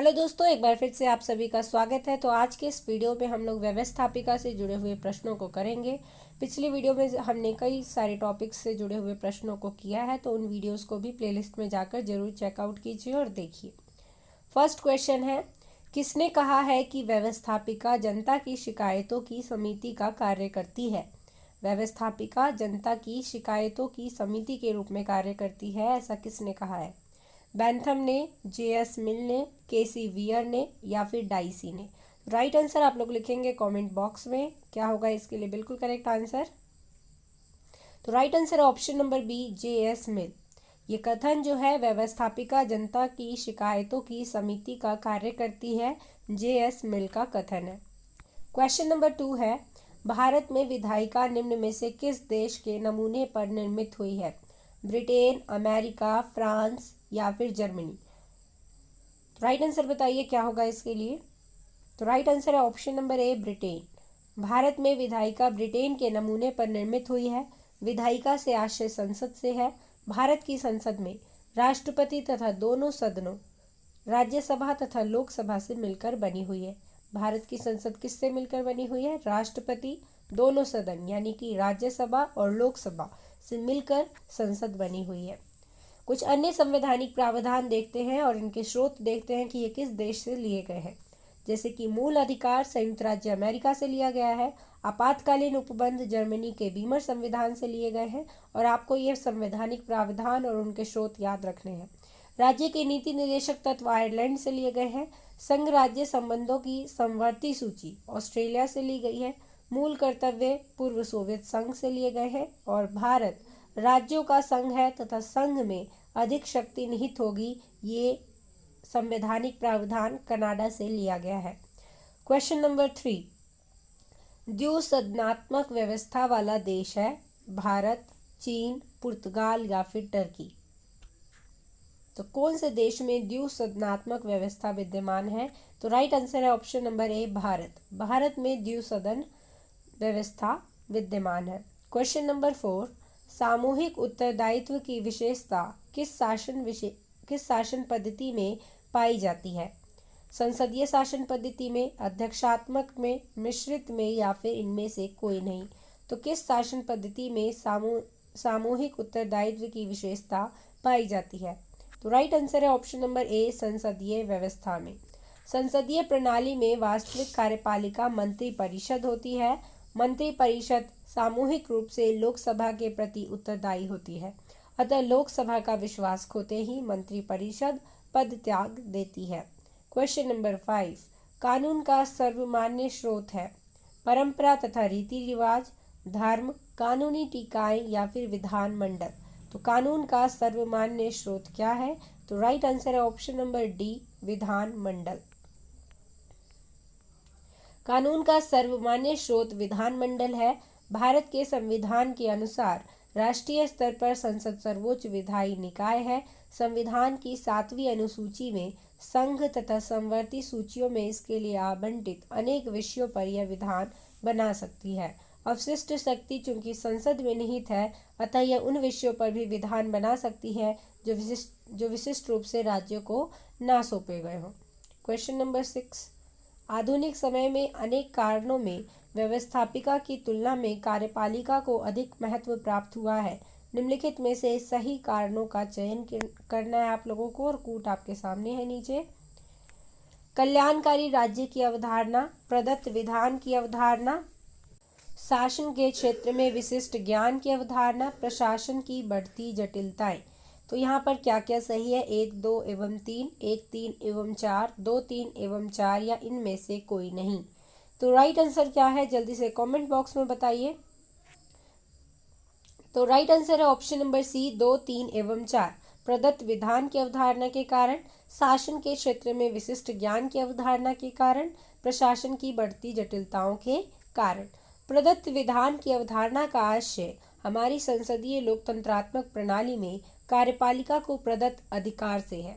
Hello दोस्तों, एक बार फिर से आप सभी का स्वागत है। तो आज के इस वीडियो में हम लोग व्यवस्थापिका से जुड़े हुए प्रश्नों को करेंगे। पिछली वीडियो में हमने कई सारे टॉपिक्स से जुड़े हुए प्रश्नों को किया है, तो उन वीडियोस को भी प्लेलिस्ट में जाकर जरूर चेकआउट कीजिए और देखिए। फर्स्ट क्वेश्चन है, किसने कहा है कि व्यवस्थापिका जनता की शिकायतों की समिति का कार्य करती है? व्यवस्थापिका जनता की शिकायतों की समिति के रूप में कार्य करती है, ऐसा किसने कहा है? बैंथम ने, जे.एस. मिल ने, के.सी. वियर ने या फिर डाइसी ने? राइट आंसर आप लोग लिखेंगे कमेंट बॉक्स में। क्या होगा इसके लिए बिल्कुल करेक्ट आंसर? तो right answer option number B, J S. Mill. ये कथन जो है, व्यवस्थापिका जनता की शिकायतों की समिति का कार्य करती है, जे.एस. मिल का कथन है। क्वेश्चन नंबर 2 है, भारत में विधायिका निम्न में से किस देश के नमूने पर निर्मित हुई है? ब्रिटेन, अमेरिका, फ्रांस या फिर जर्मनी? राइट आंसर बताइए क्या होगा इसके लिए। तो राइट आंसर है option number A, Britain. Bharat में विधायिका ब्रिटेन के नमूने पर निर्मित हुई है। विधायिका से आशय संसद से है। भारत की संसद में राष्ट्रपति तथा दोनों सदनों राज्यसभा तथा लोकसभा से मिलकर बनी हुई है। भारत की संसद किससे मिलकर बनी हुई है? राष्ट्रपति, दोनों सदन यानी कि राज्यसभा और लोकसभा से मिलकर संसद बनी हुई है। कुछ अन्य संवैधानिक प्रावधान देखते हैं और इनके स्रोत देखते हैं कि ये किस देश से लिए गए हैं। जैसे कि मूल अधिकार संयुक्त राज्य अमेरिका से लिया गया है। आपातकालीन उपबंध जर्मनी के बीमर संविधान से लिए गए हैं। और आपको ये संवैधानिक प्रावधान और उनके स्रोत याद रखने हैं। राज्य के नीति निर्देशक तत्व आयरलैंड से लिए गए हैं। संघ राज्य संबंधों की समवर्ती सूची ऑस्ट्रेलिया से ली गई है। मूल कर्तव्य पूर्व सोवियत संघ से लिए गए हैं। और भारत राज्यों का संघ है तथा संघ में अधिक शक्ति निहित होगी, ये संवैधानिक प्रावधान कनाडा से लिया गया है। क्वेश्चन नंबर 3, द्विसदनात्मक व्यवस्था वाला देश है भारत, चीन, पुर्तगाल या फिर टर्की? तो कौन से देश में द्विसदनात्मक व्यवस्था विद्यमान है? तो राइट आंसर है option number A, Bharat. Bharat में द्विसदन व्यवस्था विद्यमान है। क्वेश्चन नंबर 4, सामूहिक उत्तरदायित्व की विशेषता किस शासन पद्धति में पाई जाती है? संसदीय शासन पद्धति में, अध्यक्षात्मक में, मिश्रित में या फिर इनमें से कोई नहीं? तो किस शासन पद्धति में सामूहिक उत्तरदायित्व की विशेषता पाई जाती है? तो राइट आंसर है ऑप्शन नंबर ए, संसदीय व्यवस्था में। संसदीय प्रणाली में वास्तविक कार्यपालिका मंत्री परिषद होती है। मंत्री परिषद सामूहिक रूप से लोकसभा के प्रति उत्तरदायी होती है। अतः लोकसभा का विश्वास खोते ही मंत्री परिषद पद त्याग देती है। क्वेश्चन नंबर 5, कानून का सर्वमान्य स्रोत है परंपरा तथा रीति रिवाज, धर्म, कानूनी टीकाएं या फिर विधान मंडल? तो कानून का सर्वमान्य स्रोत क्या है? तो राइट आंसर है ऑप्शन नंबर डी, विधान मंडल। कानून का सर्वमान्य स्रोत विधान मंडल है। भारत के संविधान के अनुसार राष्ट्रीय स्तर पर संसद सर्वोच्च विधायी निकाय है। संविधान की 7वीं अनुसूची में संघ तथा समवर्ती सूचियों में इसके लिए आवंटित अनेक विषयों पर यह विधान बना सकती है। अवशिष्ट शक्ति चूंकि संसद में निहित है, अतः यह उन विषयों पर भी विधान बना सकती है जो विशिष्ट रूप से राज्यों को ना सौंपे गए हों। क्वेश्चन नंबर 6, आधुनिक समय में अनेक कारणों में व्यवस्थापिका की तुलना में कार्यपालिका को अधिक महत्व प्राप्त हुआ है। निम्नलिखित में से सही कारणों का चयन करना है आप लोगों को, और कूट आपके सामने है नीचे। कल्याणकारी राज्य की अवधारणा, प्रदत्त विधान की अवधारणा, शासन के क्षेत्र में विशिष्ट ज्ञान की अवधारणा, प्रशासन की बढ़ती जटिलताएं। तो यहाँ पर क्या क्या सही है? 1, 2 एवं 3, 1, 3 एवं 4, 2, 3 एवं 4 या इनमें से कोई नहीं? तो राइट आंसर क्या है, जल्दी से कमेंट बॉक्स में बताइए। तो राइट आंसर है ऑप्शन नंबर सी, 2, 3 एवं 4। प्रदत्त विधान की अवधारणा के कारण, शासन के क्षेत्र में विशिष्ट ज्ञान की अवधारणा के कारण, प्रशासन की बढ़ती जटिलताओं के कारण। प्रदत्त विधान की अवधारणा का आशय हमारी संसदीय लोकतंत्रात्मक प्रणाली में कार्यपालिका को प्रदत्त अधिकार से है।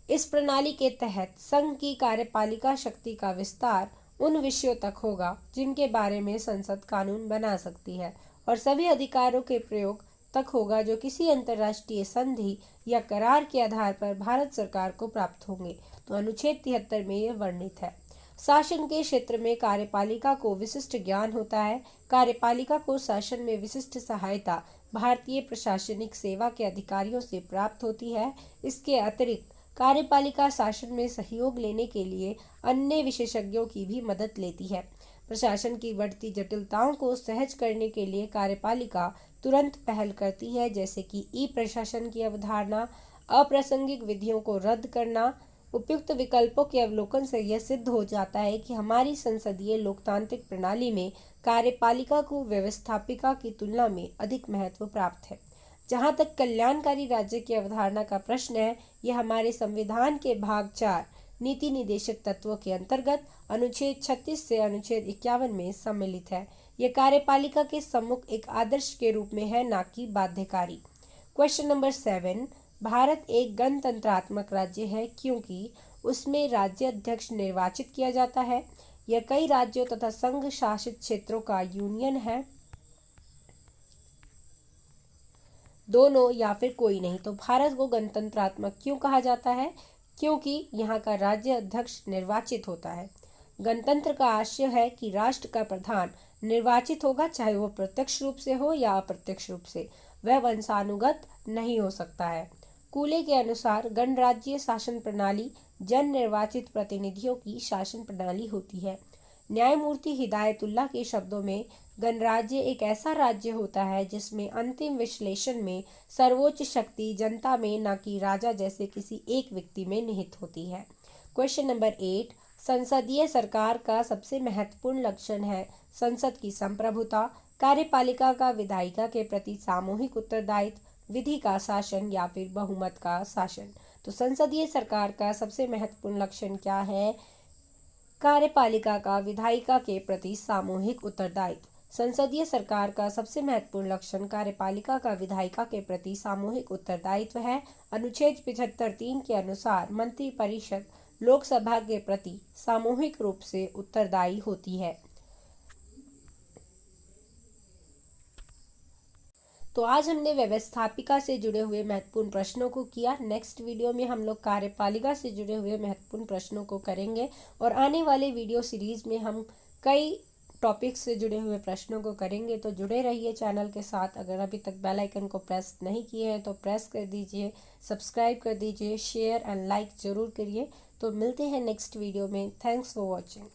इस प्रणाली के तहत संघ की कार्यपालिका शक्ति का विस्तार उन विषयों तक होगा जिनके बारे में संसद कानून बना सकती है, और सभी अधिकारों के प्रयोग तक होगा जो किसी अंतर्राष्ट्रीय संधि या करार के आधार पर भारत सरकार को प्राप्त होंगे। तो अनुच्छेद 73 में यह वर्णित है। शासन के क्षेत्र में कार्यपालिका को विशिष्ट ज्ञान होता है। कार्यपालिका को शासन में विशिष्ट सहायता भारतीय प्रशासनिक सेवा के अधिकारियों से प्राप्त होती है। इसके अतिरिक्त कार्यपालिका शासन में सहयोग लेने के लिए अन्य विशेषज्ञों की भी मदद लेती है। प्रशासन की बढ़ती जटिलताओं को सहज करने के लिए कार्यपालिका तुरंत पहल करती है, जैसे कि ई प्रशासन की अवधारणा, अप्रासंगिक विधियों को रद्द करना। उपयुक्त विकल्पों के अवलोकन से यह सिद्ध हो जाता है कि हमारी संसदीय लोकतांत्रिक प्रणाली में कार्यपालिका को व्यवस्थापिका की तुलना में अधिक महत्व प्राप्त है। जहाँ तक कल्याणकारी राज्य की अवधारणा का प्रश्न है, यह हमारे संविधान के भाग 4 नीति निदेशक तत्वों के अंतर्गत अनुच्छेद 36 से अनुच्छेद 51 में सम्मिलित है। यह कार्यपालिका के सम्मुख एक आदर्श के रूप में है, ना कि बाध्यकारी। क्वेश्चन नंबर 7, भारत एक गणतंत्रात्मक राज्य है क्योंकि उसमें राज्य अध्यक्ष निर्वाचित किया जाता है। यह कई राज्यों तथा संघ शासित क्षेत्रों का यूनियन है, दोनों या फिर कोई नहीं। तो भारत को गणतंत्रात्मक क्यों कहा जाता है? क्योंकि यहाँ का राज्य अध्यक्ष निर्वाचित होता है। गणतंत्र का आशय है कि राष्ट्र का प्रधान निर्वाचित होगा, चाहे वो प्रत्यक्ष रूप से हो या अप्रत्यक्ष रूप से, वह वंशानुगत नहीं हो सकता है। कूले के अनुसार गणराज्यीय शासन प्रणाली जन निर्वाचित प्रतिनिधियों की शासन प्रणाली होती है। न्यायमूर्ति हिदायतुल्लाह के शब्दों में गणराज्य एक ऐसा राज्य होता है जिसमें अंतिम विश्लेषण में सर्वोच्च शक्ति जनता में, न कि राजा जैसे किसी एक व्यक्ति में निहित होती है। क्वेश्चन नंबर 8, संसदीय सरकार का सबसे महत्वपूर्ण लक्षण है संसद की संप्रभुता, कार्यपालिका का विधायिका के प्रति सामूहिक उत्तरदायित्व, विधि का शासन या फिर बहुमत का शासन। तो संसदीय सरकार का सबसे महत्वपूर्ण लक्षण क्या है? कार्यपालिका का विधायिका के प्रति सामूहिक उत्तरदायित्व। संसदीय सरकार का सबसे महत्वपूर्ण लक्षण कार्यपालिका का विधायिका के प्रति सामूहिक उत्तरदायित्व है। अनुच्छेद 75(3) के अनुसार मंत्रिपरिषद लोकसभा के प्रति सामूहिक रूप से उत्तरदायी होती है। तो आज हमने व्यवस्थापिका से जुड़े हुए महत्वपूर्ण प्रश्नों को किया। नेक्स्ट वीडियो में हम लोग कार्यपालिका से जुड़े हुए महत्वपूर्ण प्रश्नों को करेंगे और आने वाले वीडियो सीरीज में हम कई टॉपिक्स से जुड़े हुए प्रश्नों को करेंगे। तो जुड़े रहिए चैनल के साथ। अगर अभी तक बेल आइकन को प्रेस नहीं किए हैं तो प्रेस कर दीजिए, सब्सक्राइब कर दीजिए, शेयर एंड लाइक ज़रूर करिए। तो मिलते हैं नेक्स्ट वीडियो में। Thanks for watching.